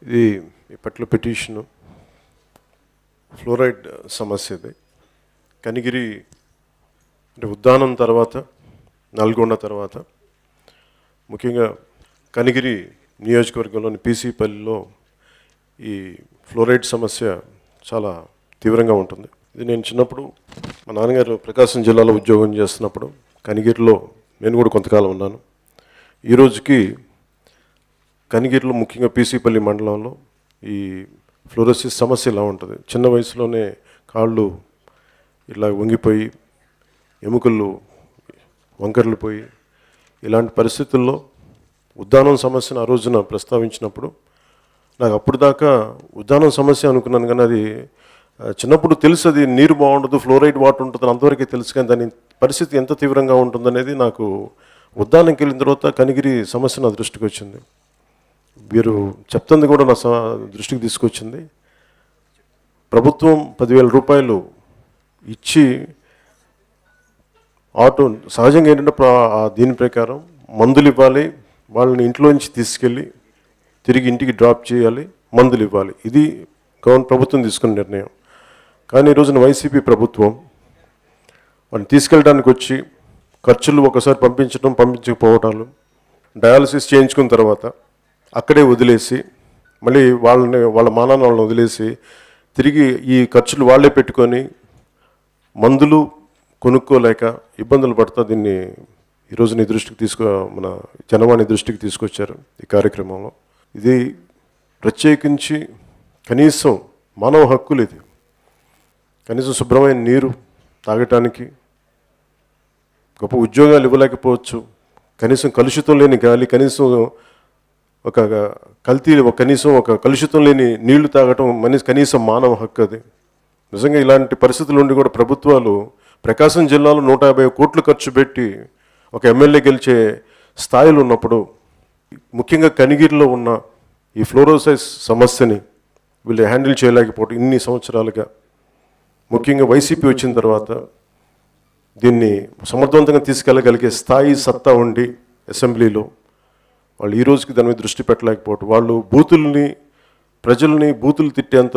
ఇది ఇప్పట్లో petition fluoride సమస్య ఇది. కనిగిరి అంటే ఉద్దానం తర్వాత నల్గొండ తర్వాత ముఖ్యంగా కనిగిరి నియోజకవర్గంలోని పీసీపల్లిలో ఈ ఫ్లోరైడ్ సమస్య చాలా తీవ్రంగా ఉంటుంది. ఇది నేను చిన్నప్పుడు మా నాన్నగారు ప్రకాశం జిల్లాలో ఉద్యోగం చేస్తున్నప్పుడు కనిగిరిలో నేను కూడా కొంతకాలం ఉన్నాను. ఈ రోజుకి కనిగిరిలో ముఖ్యంగా పీసీపల్లి మండలంలో ఈ ఫ్లోరోసిస్ సమస్య ఇలా ఉంటుంది. చిన్న వయసులోనే కాళ్ళు ఇలా వంగిపోయి ఎముకలు వంకర్లు పోయి ఇలాంటి పరిస్థితుల్లో ఉద్దానం సమస్యను ఆ రోజున ప్రస్తావించినప్పుడు నాకు అప్పుడు దాకా ఉద్దానం సమస్య అనుకున్నాను, కానీ అది చిన్నప్పుడు తెలుసు అది నీరు బాగుండదు, ఫ్లోరైడ్ వాటర్ ఉంటుంది అంతవరకే తెలుసు. కానీ దాని పరిస్థితి ఎంత తీవ్రంగా ఉంటుందనేది నాకు ఉద్దానంకి వెళ్ళిన తర్వాత కనిగిరి సమస్య నా దృష్టికి వచ్చింది. వీరు చెప్తుంది కూడా నా దృష్టికి తీసుకొచ్చింది. ప్రభుత్వం 10,000 రూపాయలు ఇచ్చి ఆటో సహజంగా ఏంటంటే దీని ప్రకారం మందులు ఇవ్వాలి, వాళ్ళని ఇంట్లోంచి తీసుకెళ్ళి తిరిగి ఇంటికి డ్రాప్ చేయాలి, మందులు ఇవ్వాలి. ఇది ప్రభుత్వం తీసుకున్న నిర్ణయం. కానీ ఈ రోజున వైసీపీ ప్రభుత్వం వాళ్ళని తీసుకెళ్ళడానికి వచ్చి ఖర్చులు ఒకసారి పంపించకపోవటాలు, డయాలసిస్ చేయించుకున్న తర్వాత అక్కడే వదిలేసి మళ్ళీ వాళ్ళ మానాన్ని వాళ్ళని వదిలేసి తిరిగి ఈ ఖర్చులు వాళ్ళే పెట్టుకొని మందులు కొనుక్కోలేక ఇబ్బందులు పడతా దీన్ని ఈరోజు నీ దృష్టికి మన జనవాణి దృష్టికి తీసుకొచ్చారు ఈ కార్యక్రమంలో. ఇది ప్రత్యేకించి కనీసం మానవ హక్కులు, ఇది కనీసం శుభ్రమైన నీరు తాగటానికి, గొప్ప ఉద్యోగాలు ఇవ్వలేకపోవచ్చు, కనీసం కలుషితం లేని గాలి, కనీసం కనీసం ఒక కలుషితం లేని నీళ్లు తాగటం కనీసం మానవ హక్కు అది. నిజంగా ఇలాంటి పరిస్థితుల నుండి కూడా ప్రభుత్వాలు ప్రకాశం జిల్లాలో 150 కోట్లు ఖర్చు పెట్టి ఒక ఎమ్మెల్యే గెలిచే స్థాయిలో ఉన్నప్పుడు ముఖ్యంగా కనిగిరిలో ఉన్న ఈ ఫ్లోరోసిస్ సమస్యని వీళ్ళు హ్యాండిల్ చేయలేకపోవడం ఇన్ని సంవత్సరాలుగా, ముఖ్యంగా వైసీపీ వచ్చిన తర్వాత దీన్ని సమర్థవంతంగా తీసుకెళ్ళగలిగే స్థాయి సత్తా ఉండి అసెంబ్లీలో వాళ్ళు ఈ రోజుకి దాని మీద దృష్టి పెట్టలేకపోవటం, వాళ్ళు ప్రజల్ని బూతులు తిట్టేంత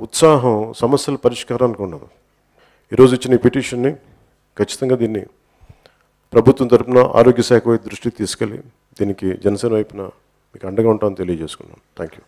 ఉత్సాహం సమస్యల పరిష్కారానికి ఉండదు. ఈరోజు ఇచ్చిన ఈ పిటిషన్ని ఖచ్చితంగా దీన్ని ప్రభుత్వం తరఫున ఆరోగ్య శాఖ వైపు దృష్టికి తీసుకెళ్ళి దీనికి జనసేన వైపున మీకు అండగా ఉంటామని తెలియజేసుకున్నాను. Thank you.